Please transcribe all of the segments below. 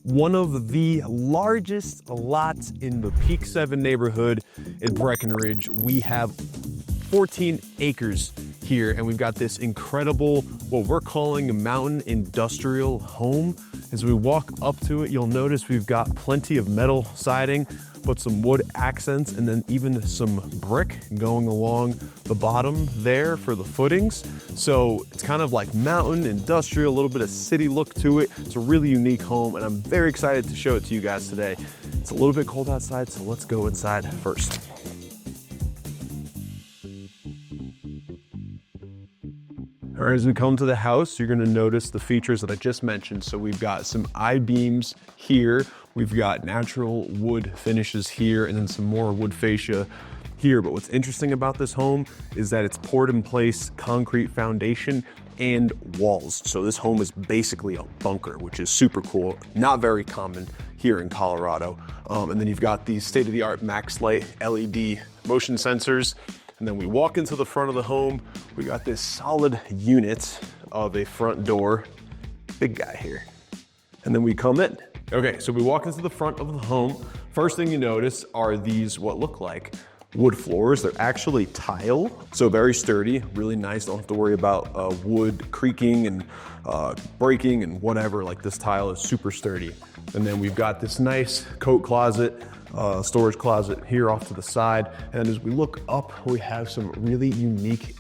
one of the largest lots in the Peak 7 neighborhood in Breckenridge. We have 14 acres here, and we've got this incredible, what we're calling a mountain industrial home. As we walk up to it, you'll notice we've got plenty of metal siding, but some wood accents, and then even some brick going along the bottom there for the footings. So it's kind of like mountain, industrial, a little bit of city look to it. It's a really unique home, and I'm very excited to show it to you guys today. It's a little bit cold outside, so let's go inside first. All right, as we come to the house, you're gonna notice the features that I just mentioned. So we've got some I-beams here. We've got natural wood finishes here, and then some more wood fascia here. But what's interesting about this home is that it's poured in place concrete foundation and walls. So this home is basically a bunker, which is super cool. Not very common here in Colorado. And then you've got these state-of-the-art MaxLight LED motion sensors. And then we walk into the front of the home. We got this solid unit of a front door, big guy here. And then we come in. Okay, so we walk into the front of the home. First thing you notice are these, what look like wood floors. They're actually tile, so very sturdy, really nice. Don't have to worry about wood creaking and breaking and whatever. Like, this tile is super sturdy. And then we've got this nice coat closet, storage closet here off to the side. And as we look up, we have some really unique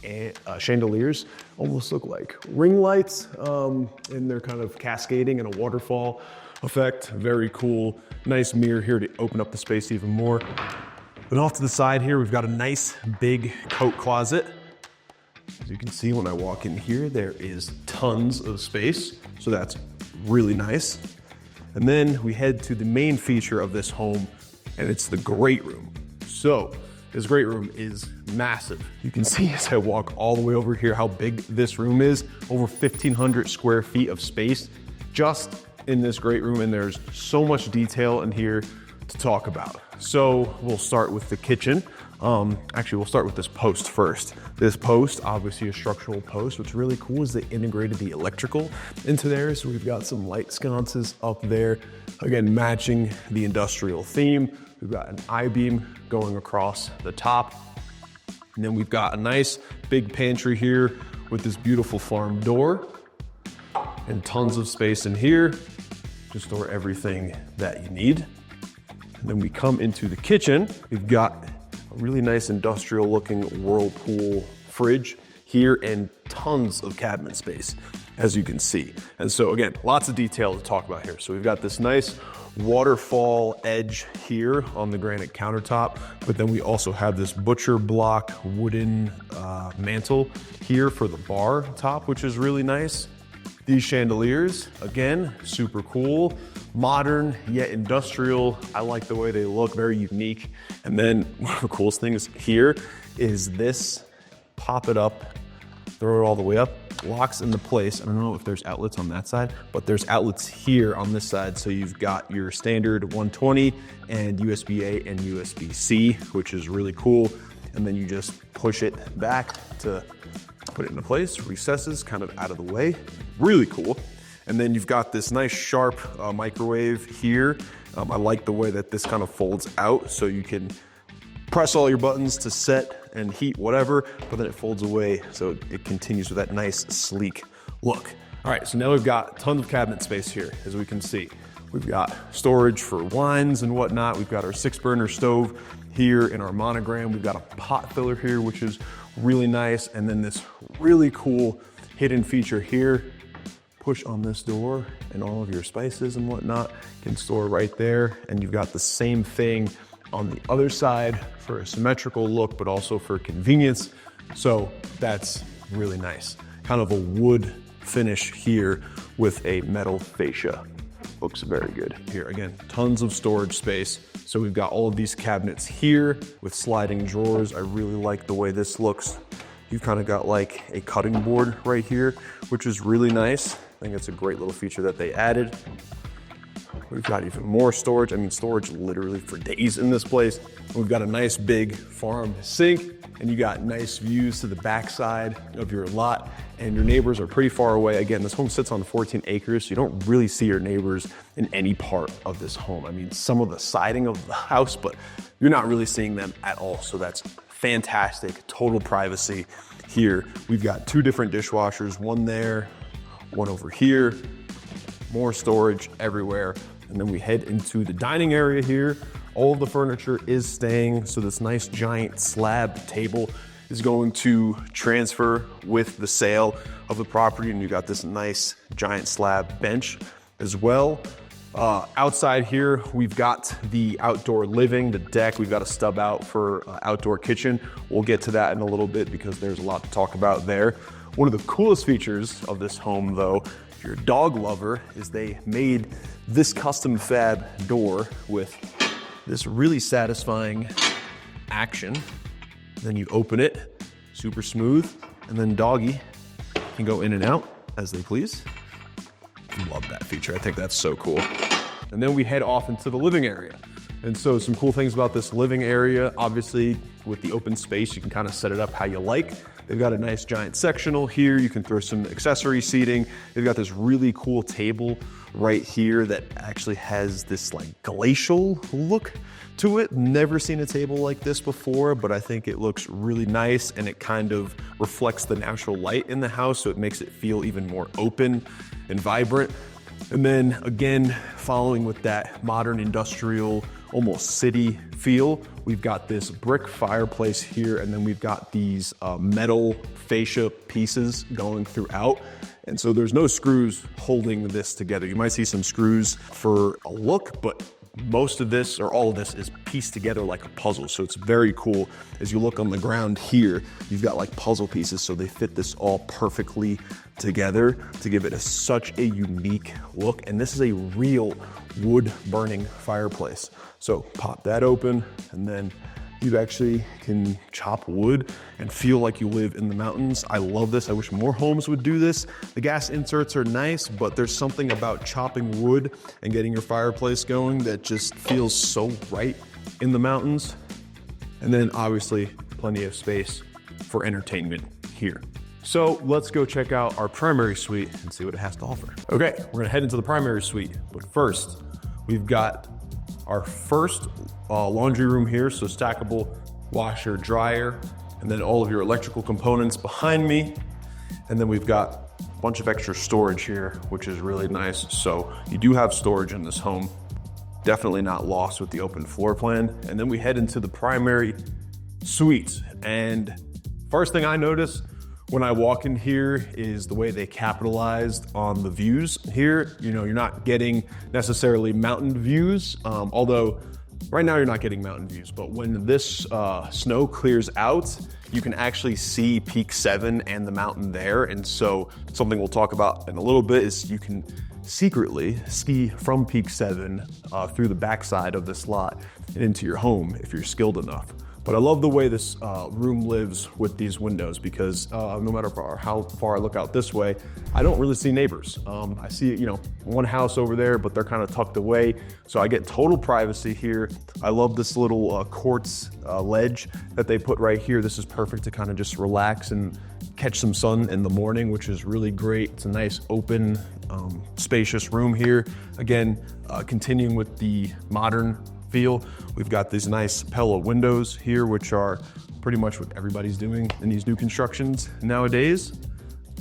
chandeliers, almost look like ring lights, and they're kind of cascading in a waterfall effect. Very cool. Nice mirror here to open up the space even more. Then off to the side here, we've got a nice big coat closet. As you can see when I walk in here, there is tons of space. So that's really nice. And then we head to the main feature of this home, and it's the great room. So this great room is massive. You can see as I walk all the way over here how big this room is. Over 1,500 square feet of space just in this great room, and there's so much detail in here to talk about. So we'll start with the kitchen. Actually, we'll start with this post first. This post, obviously a structural post. What's really cool is they integrated the electrical into there. So we've got some light sconces up there, again, matching the industrial theme. We've got an I-beam going across the top. And then we've got a nice big pantry here with this beautiful farm door and tons of space in here to store everything that you need. And then we come into the kitchen. We've got a really nice industrial looking Whirlpool fridge here and tons of cabinet space, as you can see. And so again, lots of detail to talk about here. So we've got this nice waterfall edge here on the granite countertop, but then we also have this butcher block wooden mantle here for the bar top, which is really nice. These chandeliers, again, super cool, modern yet industrial. I like the way they look, very unique. And then one of the coolest things here is this, pop it up, throw it all the way up, locks into place. I don't know if there's outlets on that side, but there's outlets here on this side. So you've got your standard 120 and USB-A and USB-C, which is really cool. And then you just push it back to put it into place, recesses kind of out of the way. Really cool. And then you've got this nice sharp microwave here. I like the way that this kind of folds out, so you can press all your buttons to set and heat whatever, but then it folds away so it continues with that nice sleek look. All right, so now we've got tons of cabinet space here, as we can see. We've got storage for wines and whatnot. We've got our 6-burner stove here in our monogram. We've got a pot filler here, which is really nice. And then this really cool hidden feature here. Push on this door and all of your spices and whatnot can store right there. And you've got the same thing on the other side for a symmetrical look, but also for convenience. So that's really nice. Kind of a wood finish here with a metal fascia. Looks very good. Here again, tons of storage space. So we've got all of these cabinets here with sliding drawers. I really like the way this looks. You've kind of got like a cutting board right here, which is really nice. I think it's a great little feature that they added. We've got even more storage. I mean, storage literally for days in this place. We've got a nice big farm sink, and you got nice views to the backside of your lot. and your neighbors are pretty far away. Again, this home sits on 14 acres, so you don't really see your neighbors in any part of this home. I mean, some of the siding of the house, but you're not really seeing them at all. So that's fantastic, total privacy here. We've got 2 different dishwashers, one there, one over here, more storage everywhere. And then we head into the dining area here. All of the furniture is staying, so this nice giant slab table is going to transfer with the sale of the property, and you got this nice giant slab bench as well. Outside here, we've got the outdoor living, the deck. We've got a stub out for outdoor kitchen. We'll get to that in a little bit because there's a lot to talk about there. One of the coolest features of this home, though, if you're a dog lover, is they made this custom fab door with this really satisfying action. Then you open it, super smooth, and then doggy can go in and out as they please. Love that feature. I think that's so cool. And then we head off into the living area. And so some cool things about this living area, obviously with the open space, you can kind of set it up how you like. They've got a nice giant sectional here. You can throw some accessory seating. They've got this really cool table right here that actually has this like glacial look to it. Never seen a table like this before, but I think it looks really nice and it kind of reflects the natural light in the house, so it makes it feel even more open and vibrant. And then again, following with that modern industrial, almost city feel, we've got this brick fireplace here, and then we've got these metal fascia pieces going throughout. And so there's no screws holding this together. You might see some screws for a look, but most of this, or all of this, is pieced together like a puzzle. So it's very cool. As you look on the ground here, you've got like puzzle pieces, so they fit this all perfectly together to give it such a unique look. And this is a real wood burning fireplace. So pop that open, and then you actually can chop wood and feel like you live in the mountains. I love this. I wish more homes would do this. The gas inserts are nice, but there's something about chopping wood and getting your fireplace going that just feels so right in the mountains. And then obviously plenty of space for entertainment here. So let's go check out our primary suite and see what it has to offer. Okay, we're gonna head into the primary suite, but first we've got our first laundry room here, so stackable washer, dryer, and then all of your electrical components behind me. And then we've got a bunch of extra storage here, which is really nice. So you do have storage in this home. Definitely not lost with the open floor plan. And then we head into the primary suite. And first thing I notice when I walk in here is the way they capitalized on the views here. You know, you're not getting necessarily mountain views, although right now you're not getting mountain views, but when this snow clears out, you can actually see Peak 7 and the mountain there. And so something we'll talk about in a little bit is you can secretly ski from Peak 7 through the backside of this lot and into your home if you're skilled enough. But I love the way this room lives with these windows, because no matter how far I look out this way, I don't really see neighbors. I see, you know, one house over there, but they're kind of tucked away. So I get total privacy here. I love this little quartz ledge that they put right here. This is perfect to kind of just relax and catch some sun in the morning, which is really great. It's a nice open, spacious room here. Again, continuing with the modern feel, we've got these nice Pella windows here, which are pretty much what everybody's doing in these new constructions nowadays.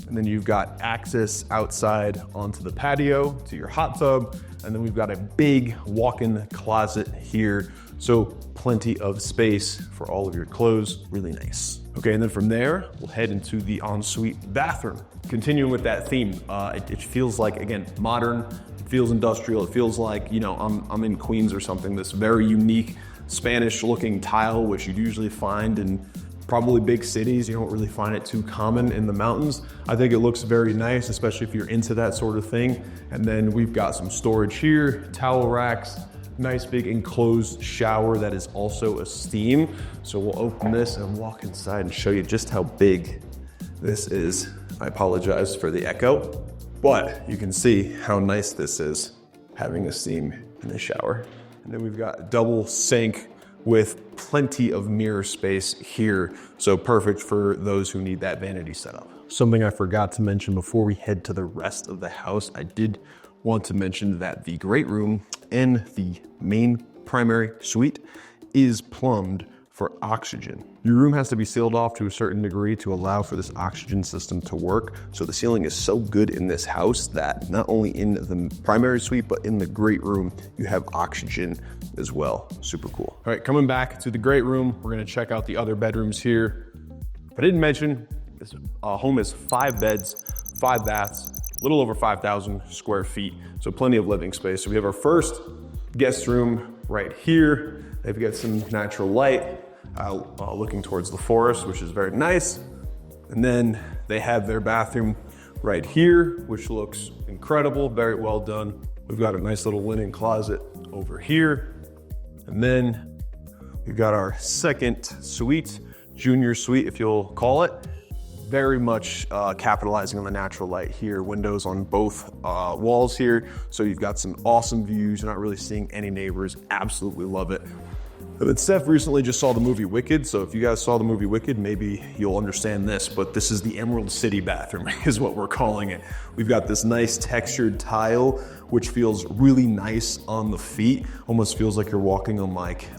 And then you've got access outside onto the patio to your hot tub. And then we've got a big walk-in closet here. So plenty of space for all of your clothes, really nice. Okay, and then from there, we'll head into the ensuite bathroom. Continuing with that theme, it feels like, again, modern. It feels industrial. It feels like, you know, I'm in Queens or something. This very unique Spanish-looking tile, which you'd usually find in probably big cities. You don't really find it too common in the mountains. I think it looks very nice, especially if you're into that sort of thing. And then we've got some storage here, towel racks, nice big enclosed shower that is also a steam. So we'll open this and walk inside and show you just how big this is. I apologize for the echo, but you can see how nice this is, having a steam in the shower. And then we've got a double sink with plenty of mirror space here. So perfect for those who need that vanity setup. Something I forgot to mention before we head to the rest of the house, I did want to mention that the great room and the main primary suite is plumbed for oxygen. Your room has to be sealed off to a certain degree to allow for this oxygen system to work. So the ceiling is so good in this house that not only in the primary suite, but in the great room, you have oxygen as well. Super cool. All right, coming back to the great room, we're gonna check out the other bedrooms here. I didn't mention, this home is 5 beds, 5 baths, a little over 5,000 square feet. So plenty of living space. So we have our first guest room right here. They've got some natural light looking towards the forest, which is very nice. And then they have their bathroom right here, which looks incredible, very well done. We've got a nice little linen closet over here. And then we've got our second suite, junior suite, if you'll call it. Very much capitalizing on the natural light here, windows on both walls here. So you've got some awesome views. You're not really seeing any neighbors. Absolutely love it. But Steph recently just saw the movie Wicked, so if you guys saw the movie Wicked, maybe you'll understand this, but this is the Emerald City bathroom is what we're calling it. We've got this nice textured tile, which feels really nice on the feet. Almost feels like you're walking on like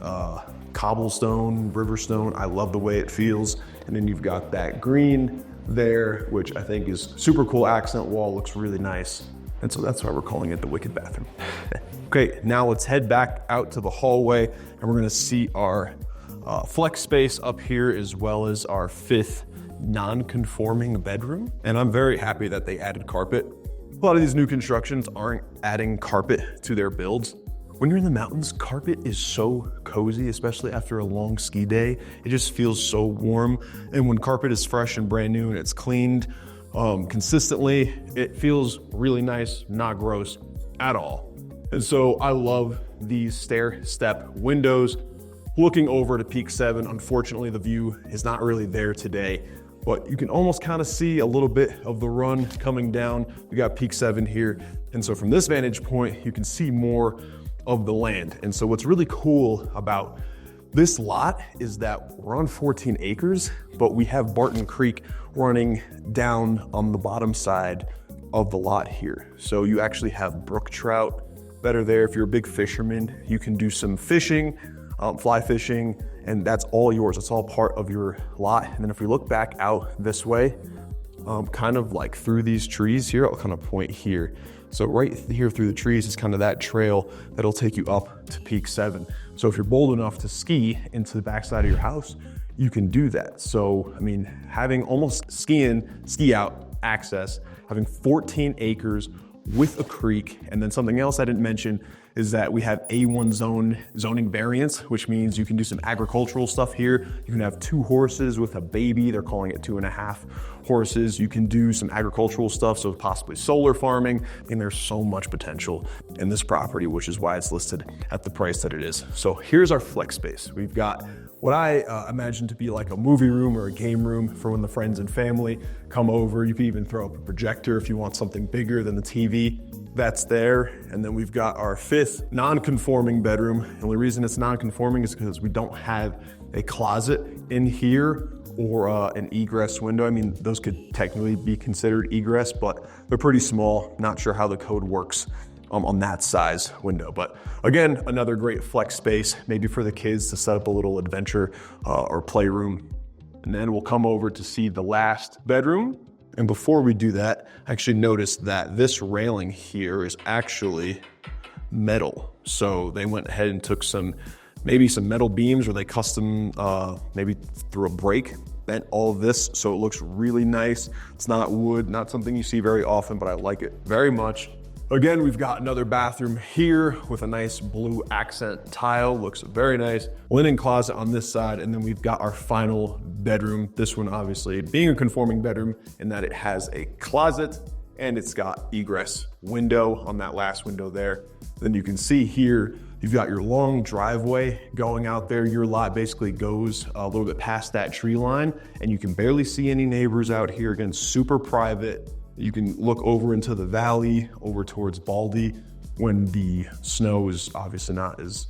cobblestone, riverstone. I love the way it feels. And then you've got that green there, which I think is super cool accent wall, looks really nice. And so that's why we're calling it the Wicked bathroom. Okay, now let's head back out to the hallway and we're gonna see our flex space up here as well as our 5th non-conforming bedroom. And I'm very happy that they added carpet. A lot of these new constructions aren't adding carpet to their builds. When you're in the mountains, carpet is so cozy, especially after a long ski day. It just feels so warm. And when carpet is fresh and brand new and it's cleaned consistently, it feels really nice, not gross at all. And so I love these stair step windows looking over to Peak 7. Unfortunately, the view is not really there today, but you can almost kind of see a little bit of the run coming down. We got Peak 7 here. And so from this vantage point, you can see more of the land. And so what's really cool about this lot is that we're on 14 acres, but we have Barton Creek running down on the bottom side of the lot here. So you actually have brook trout better there. If you're a big fisherman, you can do some fishing, fly fishing, and that's all yours. It's all part of your lot. And then if we look back out this way, kind of like through these trees here, I'll kind of point here. So right here through the trees is kind of that trail that'll take you up to Peak 7. So if you're bold enough to ski into the backside of your house, you can do that. So, I mean, having almost ski out access, having 14 acres with a creek, and then something else I didn't mention is that we have A1 zoning variants, which means you can do some agricultural stuff here. You can have 2 horses with a baby. They're calling it 2.5 horses. You can do some agricultural stuff, so possibly solar farming. I mean, there's so much potential in this property, which is why it's listed at the price that it is. So here's our flex space. We've got what I imagine to be like a movie room or a game room for when the friends and family come over. You can even throw up a projector if you want something bigger than the TV. That's there. And then we've got our 5th non-conforming bedroom. The only reason it's non-conforming is because we don't have a closet in here or an egress window. I mean, those could technically be considered egress, but they're pretty small. Not sure how the code works on that size window. But again, another great flex space, maybe for the kids to set up a little adventure or playroom. And then we'll come over to see the last bedroom. And before we do that, I actually noticed that this railing here is actually metal. So they went ahead and took maybe some metal beams, or they custom, maybe through a break, bent all of this. So it looks really nice. It's not wood, not something you see very often, but I like it very much. Again, we've got another bathroom here with a nice blue accent tile, looks very nice. Linen closet on this side, and then we've got our final bedroom. This one obviously being a conforming bedroom in that it has a closet and it's got egress window on that last window there. Then you can see here, you've got your long driveway going out there. Your lot basically goes a little bit past that tree line and you can barely see any neighbors out here. Again, super private. You can look over into the valley, over towards Baldy, when the snow is obviously not as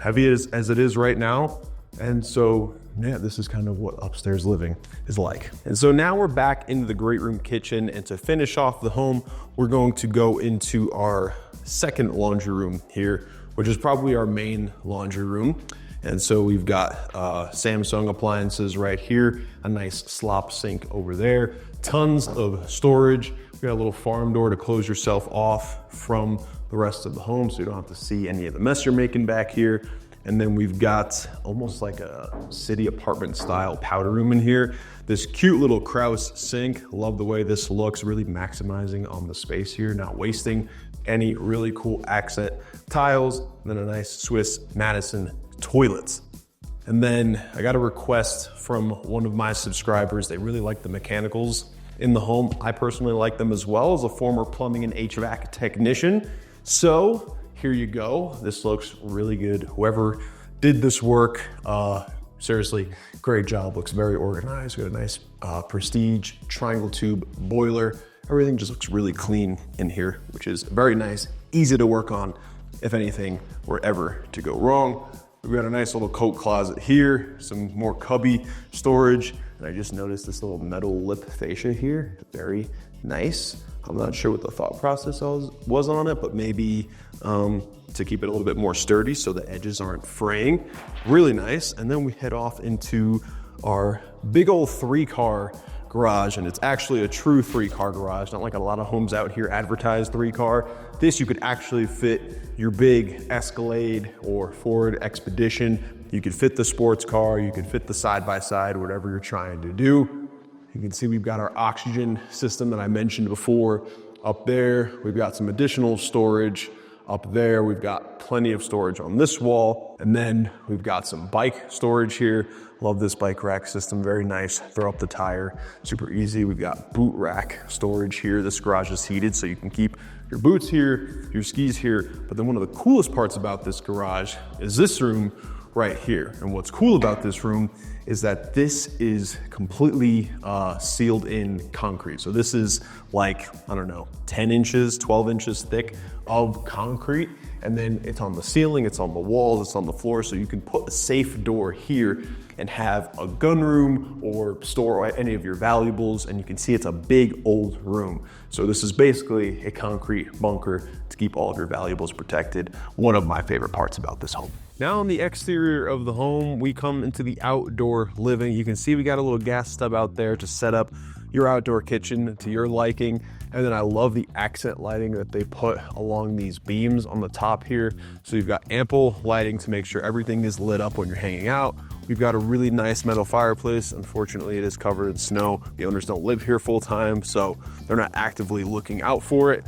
heavy as it is right now. And so, yeah, this is kind of what upstairs living is like. And so now we're back into the great room kitchen. And to finish off the home, we're going to go into our second laundry room here, which is probably our main laundry room. And so we've got Samsung appliances right here, a nice slop sink over there, tons of storage. We got a little farm door to close yourself off from the rest of the home so you don't have to see any of the mess you're making back here. And then we've got almost like a city apartment style powder room in here. This cute little Kraus sink. Love the way this looks, really maximizing on the space here, not wasting any really cool accent tiles. And then a nice Swiss Madison toilets. And then I got a request from one of my subscribers. They really like the mechanicals in the home. I personally like them as well as a former plumbing and HVAC technician. So here you go. This looks really good. Whoever did this work, seriously, great job. Looks very organized. We got a nice Prestige triangle tube boiler. Everything just looks really clean in here, which is very nice, easy to work on if anything were ever to go wrong. We've got a nice little coat closet here, some more cubby storage. And I just noticed this little metal lip fascia here, very nice. I'm not sure what the thought process was on it, but maybe to keep it a little bit more sturdy so the edges aren't fraying. Really nice. And then we head off into our big old 3-car garage, and it's actually a true 3-car garage, not like a lot of homes out here advertise 3-car. This, you could actually fit your big Escalade or Ford Expedition. You could fit the sports car, you could fit the side-by-side, whatever you're trying to do. You can see we've got our oxygen system that I mentioned before up there. We've got some additional storage up there. We've got plenty of storage on this wall. And then we've got some bike storage here. Love this bike rack system, very nice. Throw up the tire, super easy. We've got boot rack storage here. This garage is heated, so you can keep your boots here, your skis here. But then one of the coolest parts about this garage is this room right here. And what's cool about this room is that this is completely sealed in concrete. So this is like, I don't know, 10 inches, 12 inches thick of concrete. And then it's on the ceiling, it's on the walls, it's on the floor. So you can put a safe door here and have a gun room or store any of your valuables. And you can see it's a big old room. So this is basically a concrete bunker to keep all of your valuables protected. One of my favorite parts about this home. Now on the exterior of the home, we come into the outdoor living. You can see we got a little gas stub out there to set up your outdoor kitchen to your liking. And then I love the accent lighting that they put along these beams on the top here. So you've got ample lighting to make sure everything is lit up when you're hanging out. We've got a really nice metal fireplace. Unfortunately, it is covered in snow. The owners don't live here full time, so they're not actively looking out for it.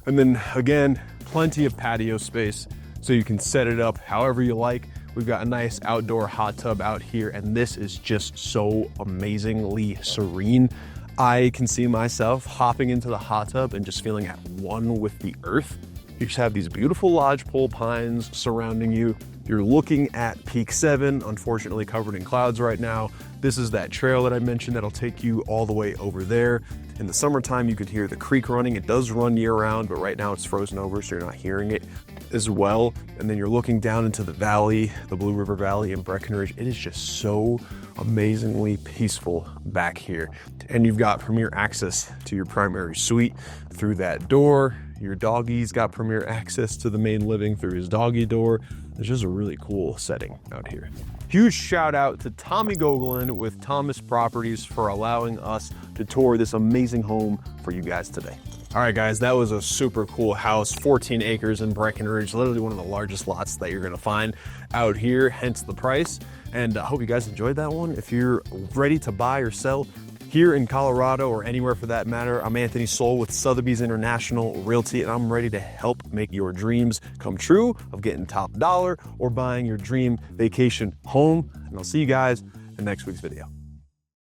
And then again, plenty of patio space, so you can set it up however you like. We've got a nice outdoor hot tub out here, and this is just so amazingly serene. I can see myself hopping into the hot tub and just feeling at one with the earth. You just have these beautiful lodgepole pines surrounding you. You're looking at Peak 7, unfortunately covered in clouds right now. This is that trail that I mentioned that'll take you all the way over there. In the summertime, you could hear the creek running. It does run year round, but right now it's frozen over, so you're not hearing it as well. And then you're looking down into the valley, the Blue River Valley in Breckenridge. It is just so amazingly peaceful back here. And you've got premier access to your primary suite through that door. Your doggy's got premier access to the main living through his doggy door. It's just a really cool setting out here. Huge shout out to Tommy Gogolin with Thomas Properties for allowing us to tour this amazing home for you guys today. All right, guys, that was a super cool house, 14 acres in Breckenridge, literally one of the largest lots that you're gonna find out here, hence the price. And I hope you guys enjoyed that one. If you're ready to buy or sell here in Colorado or anywhere for that matter, I'm Anthony Soul with Sotheby's International Realty, and I'm ready to help make your dreams come true of getting top dollar or buying your dream vacation home. And I'll see you guys in next week's video.